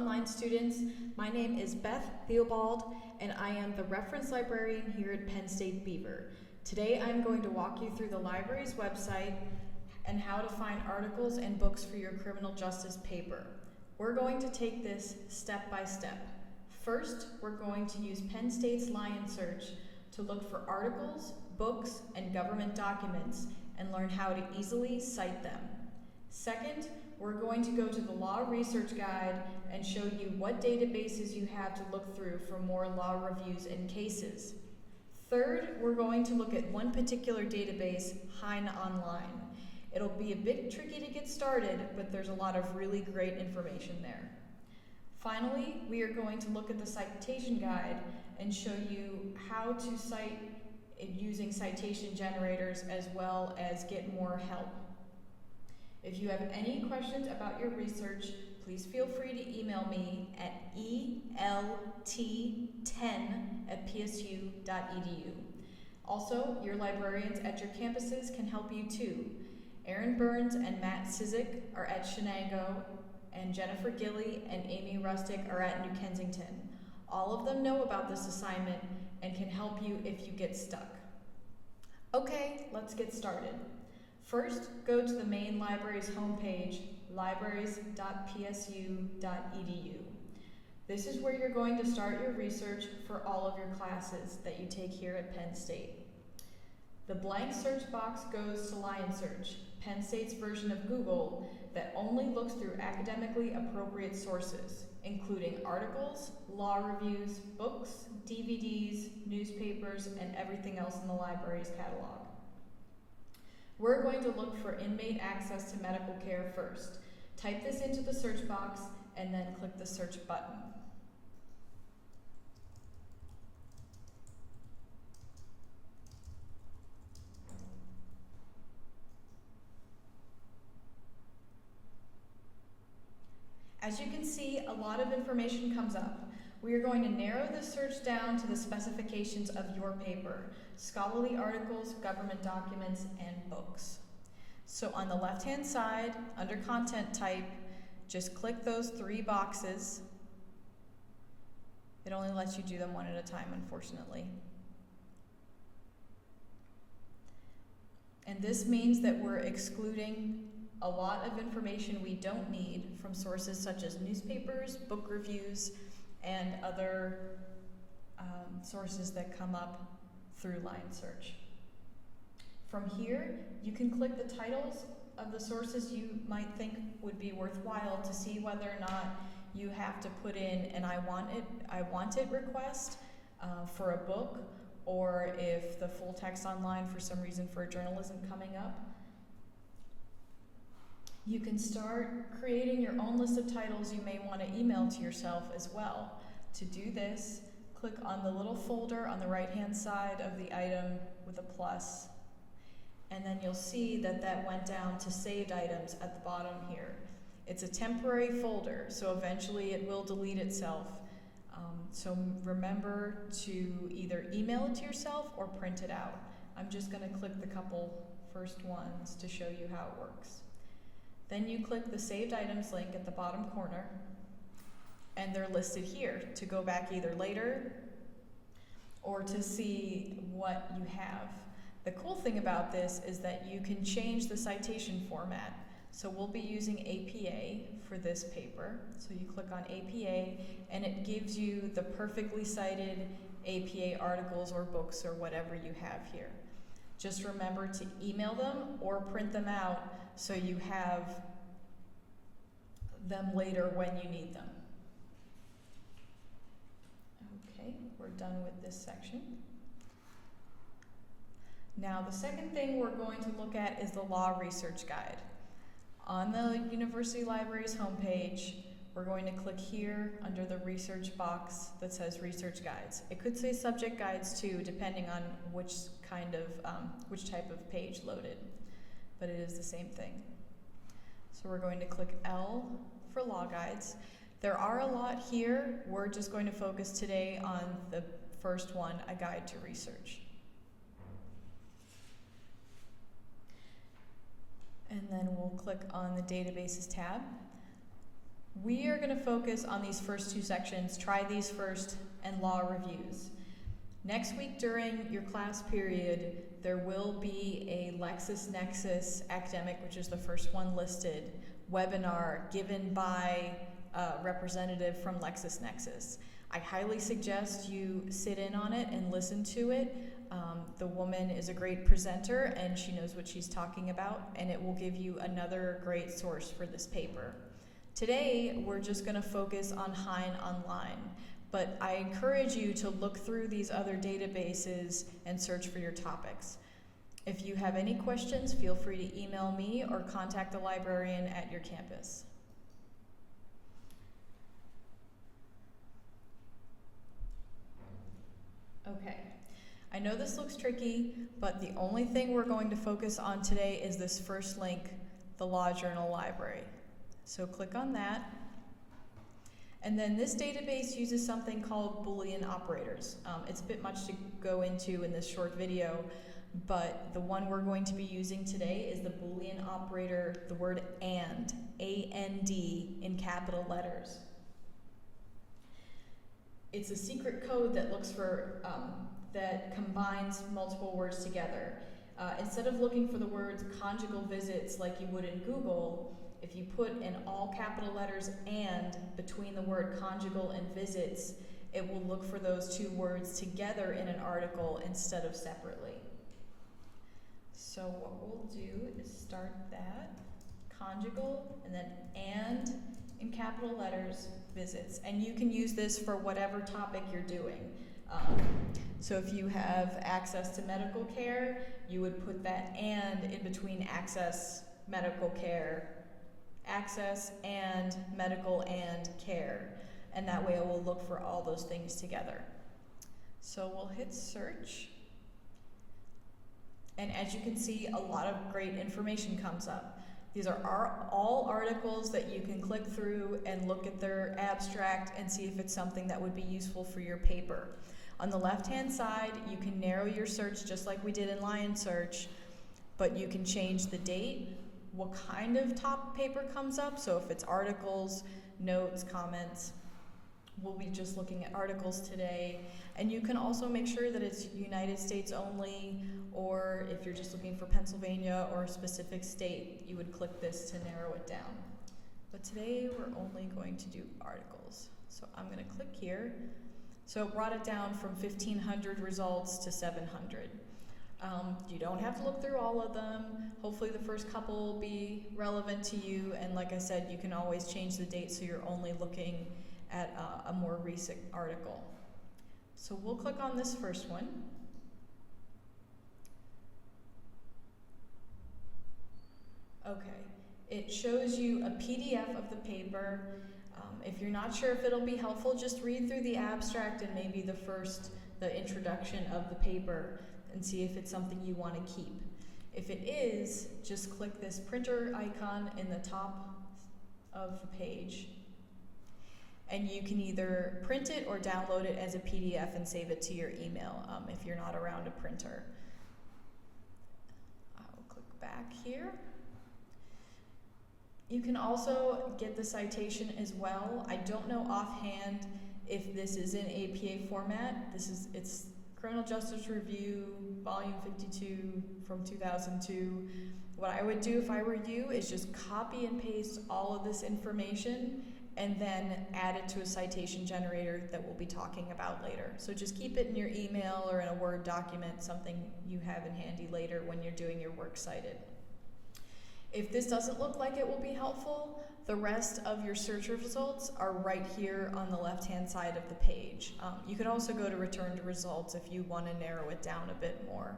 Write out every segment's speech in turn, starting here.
online students. My name is Beth Theobald, and I am the reference librarian here at Penn State Beaver. Today I'm going to walk you through the library's website and how to find articles and books for your criminal justice paper. We're going to take this step by step. First, we're going to use Penn State's Lion Search to look for articles, books, and government documents and learn how to easily cite them. Second, we're going to go to the Law Research Guide and show you what databases you have to look through for more law reviews and cases. Third, we're going to look at one particular database, Hein Online. It'll be a bit tricky to get started, but there's a lot of really great information there. Finally, we are going to look at the citation guide and show you how to cite using citation generators as well as get more help. If you have any questions about your research, please feel free to email me at elt10@psu.edu. Also, your librarians at your campuses can help you too. Aaron Burns and Matt Sizik are at Shenango, and Jennifer Gilly and Amy Rustick are at New Kensington. All of them know about this assignment and can help you if you get stuck. Okay, let's get started. First, go to the main library's homepage, libraries.psu.edu. This is where you're going to start your research for all of your classes that you take here at Penn State. The blank search box goes to Lion Search, Penn State's version of Google that only looks through academically appropriate sources, including articles, law reviews, books, DVDs, newspapers, and everything else in the library's catalog. We're going to look for inmate access to medical care first. Type this into the search box and then click the search button. As you can see, a lot of information comes up. We are going to narrow the search down to the specifications of your paper: scholarly articles, government documents, and books. So on the left-hand side, under content type, just click those three boxes. It only lets you do them one at a time, unfortunately. And this means that we're excluding a lot of information we don't need from sources such as newspapers, book reviews, and other sources that come up through Lion Search. From here, you can click the titles of the sources you might think would be worthwhile to see whether or not you have to put in an I want it request for a book, or if the full text online for some reason for a journal isn't coming up. You can start creating your own list of titles you may want to email to yourself as well. To do this, click on the little folder on the right-hand side of the item with a plus, and then you'll see that that went down to saved items at the bottom here. It's a temporary folder, so eventually it will delete itself. So remember to either email it to yourself or print it out. I'm just going to click the couple first ones to show you how it works. Then you click the Saved Items link at the bottom corner, and they're listed here to go back either later or to see what you have. The cool thing about this is that you can change the citation format. So we'll be using APA for this paper. So you click on APA, and it gives you the perfectly cited APA articles or books or whatever you have here. Just remember to email them or print them out so you have them later when you need them. Okay, we're done with this section. Now the second thing we're going to look at is the Law Research Guide. On the University Library's homepage, we're going to click here under the research box that says Research Guides. It could say Subject Guides too, depending on which type of page loaded, but it is the same thing. So we're going to click L for Law Guides. There are a lot here. We're just going to focus today on the first one, A Guide to Research. And then we'll click on the Databases tab. We are going to focus on these first two sections, try these first, and law reviews. Next week during your class period, there will be a LexisNexis academic, which is the first one listed, webinar given by a representative from LexisNexis. I highly suggest you sit in on it and listen to it. The woman is a great presenter and she knows what she's talking about, and it will give you another great source for this paper. Today, we're just going to focus on Hein Online, but I encourage you to look through these other databases and search for your topics. If you have any questions, feel free to email me or contact the librarian at your campus. Okay, I know this looks tricky, but the only thing we're going to focus on today is this first link, the Law Journal Library. So click on that. And then this database uses something called Boolean operators. It's a bit much to go into in this short video, but the one we're going to be using today is the Boolean operator, the word AND, A-N-D, in capital letters. It's a secret code that looks for, that combines multiple words together. Instead of looking for the words conjugal visits like you would in Google, if you put in all capital letters and between the word conjugal and visits, it will look for those two words together in an article instead of separately. So what we'll do is start that, conjugal, and then and in capital letters, visits. And you can use this for whatever topic you're doing. So if you have access to medical care, you would put that and in between access, medical care, access and medical and care, and that way it will look for all those things together. So we'll hit search, and as you can see, a lot of great information comes up. These are all articles that you can click through and look at their abstract and see if it's something that would be useful for your paper. On the left-hand side, you can narrow your search just like we did in Lion Search, but you can change the date, what kind of top paper comes up. So if it's articles, notes, comments, we'll be just looking at articles today. And you can also make sure that it's United States only, or if you're just looking for Pennsylvania or a specific state, you would click this to narrow it down. But today we're only going to do articles. So I'm going to click here. So it brought it down from 1,500 results to 700. You don't have to look through all of them. Hopefully the first couple will be relevant to you, and like I said, you can always change the date so you're only looking at a more recent article. So we'll click on this first one. Okay, it shows you a PDF of the paper. If you're not sure if it'll be helpful, just read through the abstract and maybe the introduction of the paper and see if it's something you want to keep. If it is, just click this printer icon in the top of the page, and you can either print it or download it as a PDF and save it to your email if you're not around a printer. I'll click back here. You can also get the citation as well. I don't know offhand if this is in APA format. It's Criminal Justice Review, Volume 52 from 2002. What I would do if I were you is just copy and paste all of this information and then add it to a citation generator that we'll be talking about later. So just keep it in your email or in a Word document, something you have in handy later when you're doing your works cited. If this doesn't look like it will be helpful, the rest of your search results are right here on the left-hand side of the page. You could also go to return to results if you want to narrow it down a bit more,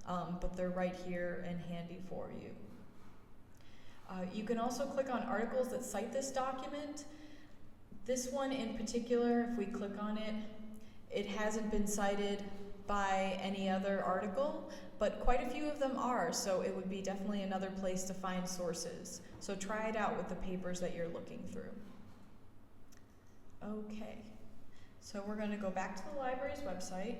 but they're right here and handy for you. You can also click on articles that cite this document. This one in particular, if we click on it, it hasn't been cited by any other article, but quite a few of them are, so it would be definitely another place to find sources. So try it out with the papers that you're looking through. Okay, so we're going to go back to the library's website.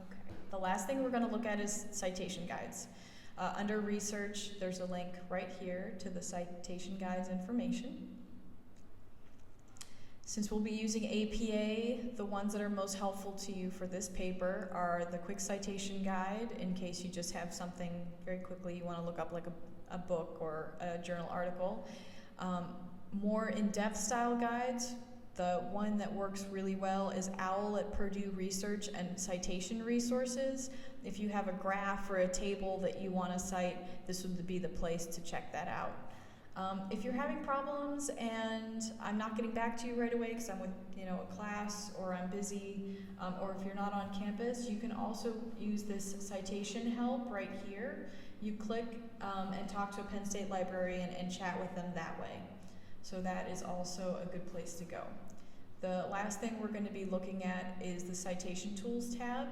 Okay, the last thing we're going to look at is citation guides. Under research, there's a link right here to the citation guides information. Since we'll be using APA, the ones that are most helpful to you for this paper are the quick citation guide, in case you just have something very quickly you want to look up, like a book or a journal article. More in-depth style guides, the one that works really well is OWL at Purdue Research and Citation Resources. If you have a graph or a table that you want to cite, this would be the place to check that out. If you're having problems and I'm not getting back to you right away because I'm with a class or I'm busy, or if you're not on campus, you can also use this citation help right here. You click and talk to a Penn State librarian and chat with them that way. So that is also a good place to go. The last thing we're going to be looking at is the Citation Tools tab.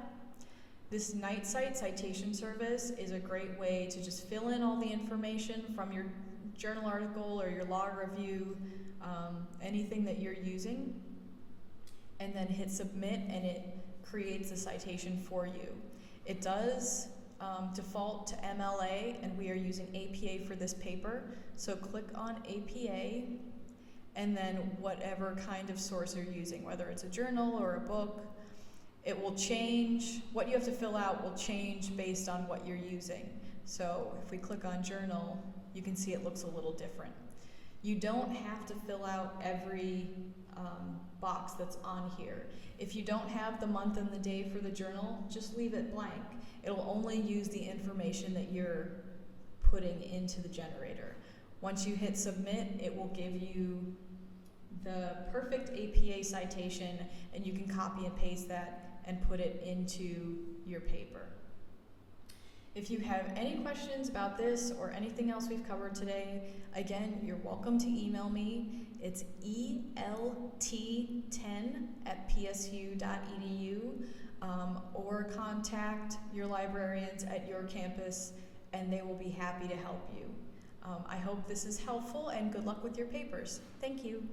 This NightCite citation service is a great way to just fill in all the information from your journal article or your log review, anything that you're using, and then hit submit and it creates a citation for you. It does default to MLA, and we are using APA for this paper, so click on APA and then whatever kind of source you're using, whether it's a journal or a book. It will change, what you have to fill out will change based on what you're using. So if we click on journal, you can see it looks a little different. You don't have to fill out every box that's on here. If you don't have the month and the day for the journal, just leave it blank. It'll only use the information that you're putting into the generator. Once you hit submit, it will give you the perfect APA citation, and you can copy and paste that and put it into your paper. If you have any questions about this or anything else we've covered today, again, you're welcome to email me. It's elt10@psu.edu, or contact your librarians at your campus and they will be happy to help you. I hope this is helpful and good luck with your papers. Thank you.